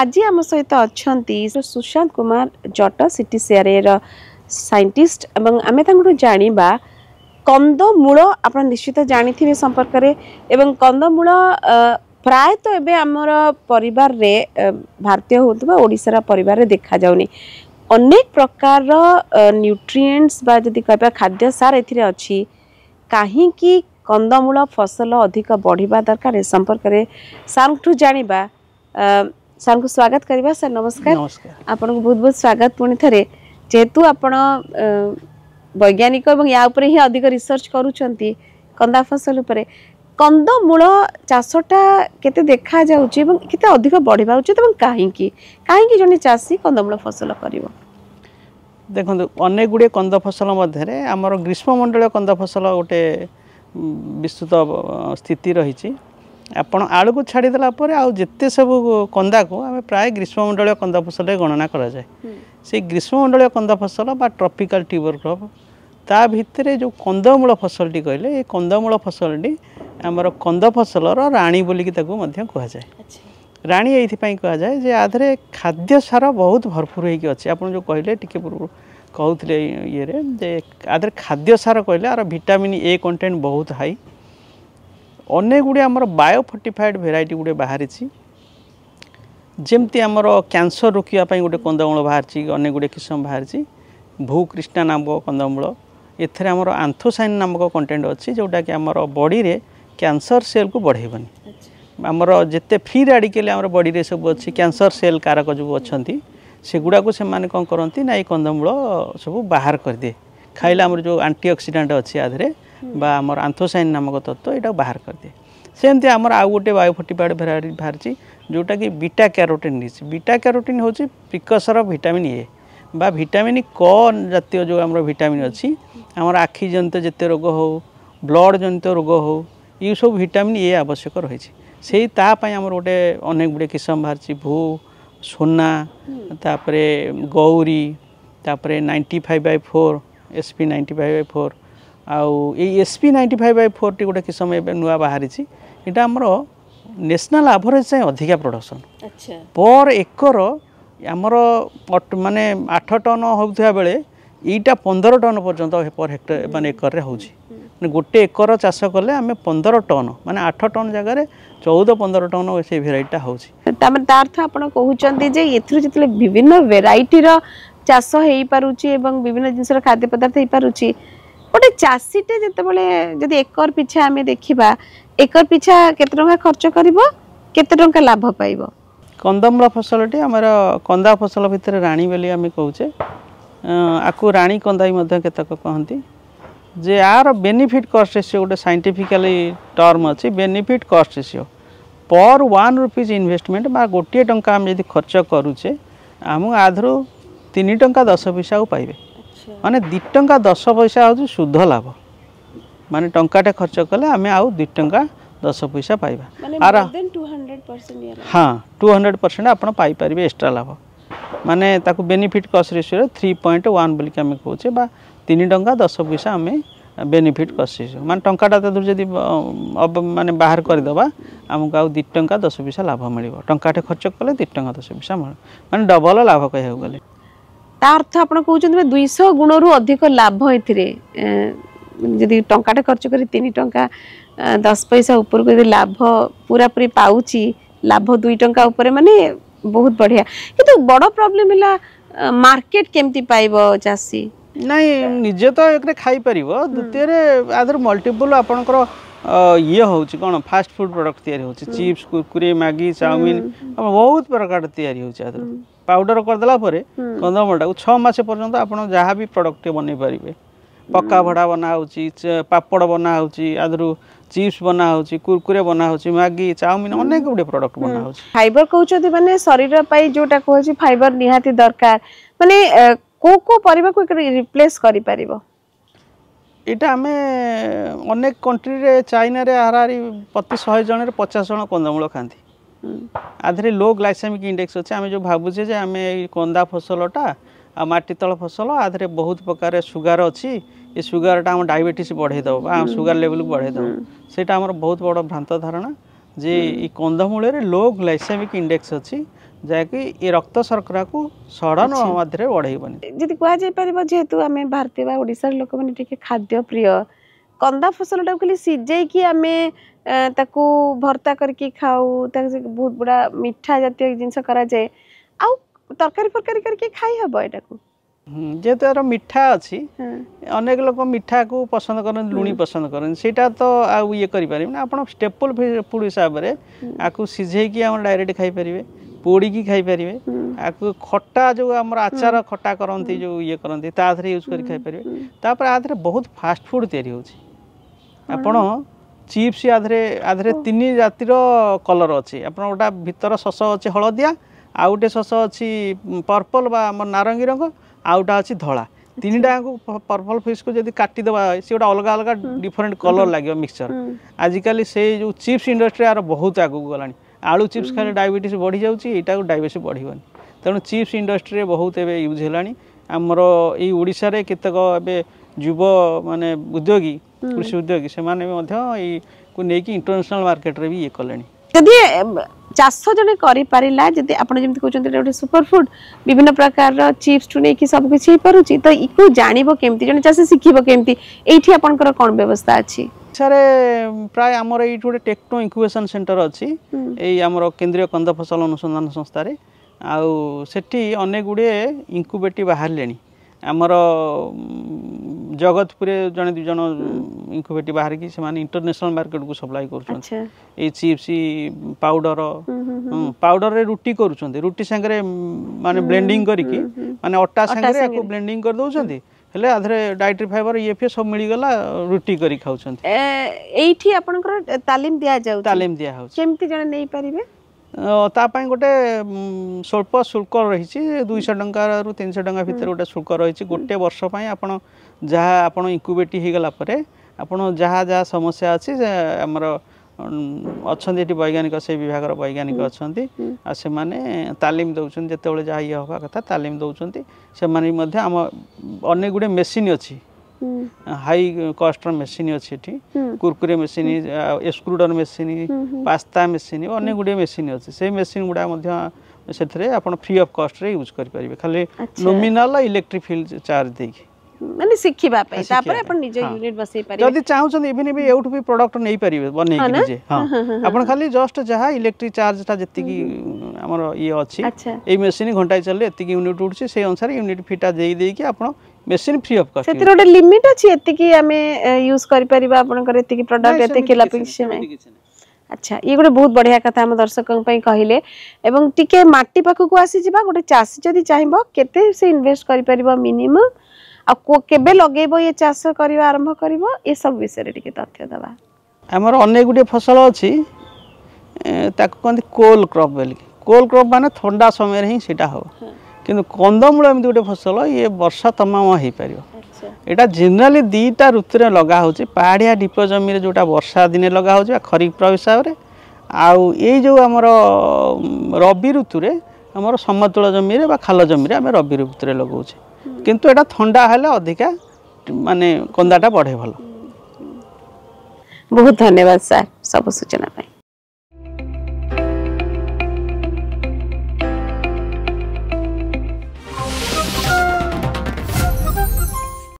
आज आम सहित अच्छा सुशांत कुमार जट सीटीसीआर साइंटिस्ट एवं आम जाना कंदमूल आप निश्चित जानी संपर्क में कंदमूल प्रायतः एवं आमर परिवार रे भारतीय होता ओडिशार परिवार देखा जाउनी अनेक प्रकार न्यूट्रिएंट्स बा जदि कहबा खाद्य सार एथिरे अछि काहे कि कंदमूल फसल अधिक बढ़िबा दरकार ए संपर्क रे सारठू जानिबा सार को स्वागत करबा। सर नमस्कार। आपन को बहुत बहुत स्वागत पुणी थरे जेतु आपण वैज्ञानिक एवं या ऊपर ही अधिक रिसर्च करूछंती कंदा फसल ऊपर कंदमूल चाषटा केते देखा जाउची एवं केते अधिक बढ़िबा उचित एवं काहे जने चाषी कंदमूल फसल करिवो। देखो अनेक गुड़े कंद फसल मध्य आमर ग्रीष्ममंडल कंद फसल गोटे विस्तृत स्थिति रही आपण आलू को छाड़देला आते सब कंदा को आम प्राय ग्रीष्ममंडल कंद फसल गणना करा जाए। से ग्रीष्ममंडल कंद फसल बा ट्रॉपिकल ट्यूबर क्रॉप ता भितर जो कंदमूल फसल टी कहले ये कंदमूल फसल टी आमर कंद फसल राणी बोलिकी कह जाए। राणी ये कह जाए जे आधे खाद्य सार बहुत भरपूर होगी अच्छे आप जो कहले टी पूर्व कहते ये जे आधे खाद्य सार कहले आर विटामिन ए कंटेंट बहुत हाई अनेक गुड़े आमर बायो फोर्टिफाइड भेराइटी गुड़े बाहरी जमती आमर कैंसर रोकवाई गोटे कंदमूल बाहरी अनेक गुड़े किस्म बाहरी भूकृष्णा नामक कंदमूल एथेर आमर आंथोसाइन नामक कंटेंट अच्छी जोटा कि आमर बॉडी रे कैंसर सेल को बढ़ेबनी आमर जिते फ्री रेडिकल आमर बॉडी रे सब अच्छी कैंसर सेल कारक जो अच्छा सेगुड़ा को से कौन करती ना ये कंदमूल सब बाहर कर दिए खाइले आमर जो एंटीऑक्सीडेंट अच्छी आधे बा आमर आंथोसाइन नामक तत्व यहाँ बाहर कर दिए। सेमती आमर आउ गोटे बायोफोर्टिफाइड भेराइटी बाहरी जोटा कि बीटा कैरोटीन बीटा कैरोटीन हूँ प्रिकसर ऑफ विटामिन ए बा विटामिन क जातीय जो आमर विटामिन अच्छी आमर आखि जनित जिते रोग हो ब्लड जनित रोग हो ये सब विटामिन ए आवश्यक रही से आमर गोटे अनेक गुड़े किस्म बाहरी भू सोना तापरे गौरी तापरे 95/4 SP 95/4 आउ SP 95/4 टी गोटे किस्म ए नुआ बाहरी यहाँ आमर नेशनल एवरेज से अधिका प्रोडक्शन पर एकर आमर माने 8 टन होता बेले यीटा 15 टन पर्यंत पर हेक्टर मान एकर रे होची गोटे एकर चाष कले आम 15 टन माने 8 टन जगह 14-15 टन से भेराइटा होची अर्थ आपण कहउचंती जे एथुर जतले विभिन्न वेराइटी रो चाष हेई पारुची एवं विभिन्न जिनसर खाद्य पदार्थ हेई पारुची गोटे चाषीटे जितेबाला जदि एकर पिछा आम देखा एकर पिछा केते टंका खर्च करिवो केते टंका लाभ पाइबो। कंदमूल फसलटी आमर कंदा फसल भितर राणी बोली आम कहूचे आकु राणी कंदाई मध्य केतक कहती जे यार बेनिफिट कॉस्ट रेशियो गोटे साइंटिफिकली टर्म अच्छी बेनिफिट कॉस्ट रेशियो पर 1 रुपीज इन्वेस्टमेंट बा गोटे टंका आम यदि खर्च करुचे आम आधु 3 टंका 10 पैसा पाइबे माने 2 टंका 10 पैसा हूँ शुद्ध लाभ माने टंकाटे खर्च कले आम आउ 2 टंका 10 पैसा पाइबा आर 200% हाँ 200% आपड़ पाइपर एक्सट्रा लाभ माने ताकू बेनिफिट कॉस्ट रेशियो 3.1 बोलिक आम कहे बा 3 टंका 10 पैसा आम बेनिफिट कॉस्ट रेशियो माने टंकाटा दूर जब माने बाहर करदेबा आमको आउ 2 टंका 10 पैसा लाभ मिल टंकाटे खर्च कले 2 टंका 10 पैसा मिल माने डबल लाभ कह गले अर्थ आप 200 गुण रु अधिक लाभ यदि टंकाटे खर्च कर 3 टंका 10 पैसा ऊपर को लाभ पूरा पूरी पाउची लाभ 2 टंका ऊपर माने बहुत बढ़िया किंतु बड़ प्रॉब्लम है मार्केट केमती पाइबो चासी नहीं निजे तो एक खाई परिबो द्वितीय रे आदर मल्टीपल आपनकर ये होची कोन फास्ट फूड प्रोडक्ट तयारी होची चिप्स कुरकुरे मैगी चाउमीन बहुत प्रकार तयारी होची आदर पाउडर कर देला परे कंदमूलटा को 6 मास पर्यंत आपण जहाँ भी प्रोडक्ट बनै पारिबे पक्का भड़ा बना होची पापड़ बना होची आदरु चिप्स बना होची कुरकुरे बना होची मैगी चाउमीन अनेक गुडे प्रोडक्ट बना होची फाइबर कहउछथि माने शरीर पई जोटा कहउछि फाइबर निहाती दरकार माने को परिबा को रिप्लेस करि परिबो एटा हमें अनेक कंट्री रे चाइना रे हारारी प्रति 100 जन रे 50 जन कंदमूल खांती आधे लो ग्लाइसेमिक इंडेक्स अच्छे आम जो भावुचे जे आम कंदा फसलटा आ माटी तल फसल आधे बहुत प्रकार सुगार अच्छी ये सुगारटा आम डायबिटीज बढ़े दब सुगार लेवल को बढ़े दब सेटा आमर बहुत बड़ भ्रांत धारणा जे ई कंदमूल लो ग्लाइसेमिक इंडेक्स अच्छी जहाँकि ये रक्त शर्करा को सड़न मध्य बढ़ेबनी जी कह जापर जेहेतु आम भारतीय ओडिशार लोक मैंने खाद्य प्रिय कंदा फसल टाक खाली सीझे आम ताकू भर्ता करके खाऊ बहुत बड़ा मिठा जातीय जिनस कराए आउ तरकारी फरकारी करके खाई हम एटाकू जेहेतु यार मिठा अच्छी अनेक लोग मिठा को पसंद कर लुणी पसंद कर सीटा तो आउ ये करें आप स्टेपल फूड हिसाब से आपको सीझे आम डायरेक्ट खाई पारे पोड़ी की खाई पारे आपको खट्टा जो आम आचार खट्टा करती जो ये करती ताधरे यूज कर खाई पारे तापर आधे बहुत फास्ट फूड तैयारी होची आपण चिप्स आधे तीन जातिर कलर अच्छी आप गोटा भितर सस अच्छी हलदिया आउ गोटे सस अच्छी पर्पल बा नारंगी रंग आउटा अच्छी धला तीन टाइम को पर्पल फिश को जब काटिदेवा सी गोटे अलग अलग डिफरेंट कलर लगे मिक्सचर आजिकल से जो चिप्स इंडस्ट्री यार बहुत आगू गलानी आलू चिप्स खाली डायबिटीज बढ़ी जाऊँगी यहाँ डायबिटीज बढ़ोनी तेणु चिप्स इंडस्ट्री बहुत एवं यूज है आमर ये ओडिशा रे केतक एवं युव माने उद्योगी कृषि उद्योगी से नहीं इंटरनेशनल मार्केट रे भी ये कले जदि चाष जड़े करी आप कहते सुपर फूड विभिन्न प्रकार चिप्स टू नहीं सब किसी पार्टी तो इको जानव केमती जड़े चाषी शिखब केमती ये आपंकर कौन व्यवस्था अच्छी सर प्राय आमर ये गोटे टेक्नो इंक्यूबेशन सेंटर अच्छी यही आमर केंद्रीय कंद फसल अनुसंधान संस्था आउ सेठी अनेक गुड़े इंक्यूबेटिव बाहर आमर जगतपुर जड़े दुज इंक्यूबेटिव बाहर की इंटरनेशनल मार्केट को सप्लाई कर चिप्स पाउडर पाउडर रे रुटी करुँच रुटी सांगे माने ब्लेंडिंग करके माने अटा सांगे ब्लेंडिंग कर दौरान हेले आधरे डाइटरी फाइबर ये सब मिलगला रुटी करी खाउछन एठी आपनकर तालीम दिया जाउ तालीम दिया हो केमती जने नै परिबे ता पाई गोटे स्वल्प शुल्क रही 200 टंका रु 300 टंका भीतर गोटे शुल्क रही गोटे वर्ष पाई आपन जहाँ आपन इंक्यूबेट हो गला परे आपन जहाँ जहाँ समस्या अच्छी आमर अच्छा वैज्ञानिक से विभाग वैज्ञानिक अच्छा से माने तालीम दौरान जिते जहाँ ये हवा कथा तालीम दौरान से आम अनेक गुड़े मेसीन अच्छी हाई कस्ट मेसीन अच्छी Kurkure machine extruder machine pasta machine अनेक गुड़े मेसीन अच्छी से मेसीन गुड़ा से आप फ्री ऑफ कस्ट रे यूज करें खाली नॉमिनल इलेक्ट्रिक फील्ड चार्ज देकी माने शिखिबा पे तापर अपन निज यूनिट बसई पारे जदी चाहउछन इवन भी एउठ भी प्रोडक्ट नै परिबे बनै कि निजे हां अपन खाली जस्ट जहा इलेक्ट्रिक चार्ज ता जति की हमर ये अछि ए मशीन घंटाय चलले एति की यूनिट उठछि से अनुसार यूनिट फिटा देई देई कि अपन मशीन फ्री ऑफ कस्ट सेतिर ओडे लिमिट अछि एति की हमें यूज करि परिबा अपन कर एति की प्रोडक्ट एति की लापिक्स नै अच्छा ये गोटे बहुत बढ़िया कथा हम दर्शकों पे कहले एवं टिके माटी पाखु को आसी जिबा गोटे चासी जदी चाहिबो केते से इन्वेस्ट करि परिबो मिनिमम आ केबे लगेबो ये चाष करबा आरंभ करबो ये सब विषय रे टिके तथ्य दबा हमर अनेक गुटे फसल अछि ताको कहते कोल क्रॉप बेल कोल क्रॉप माने ठंडा समय रे ही सेटा हो किंतु कंदमूल एमती गोटे फसल ये वर्षा तमाम हो पारिबो एटा जनरली दीटा ऋतु रे लगा होची पहाड़िया ढीप जमी रे जोटा वर्षा दिन लगा होची खरीफ हिसाब रे आउ ये जो हमर रबी ऋतु रे हमर समतल जमी रे बा खाल जमी रे हम रबी ऋतु रे लगाउछे किंतु एटा ठंडा हेले अधिका माने कंदाटा बढ़े भलो। बहुत धन्यवाद सर सब सूचना पाई।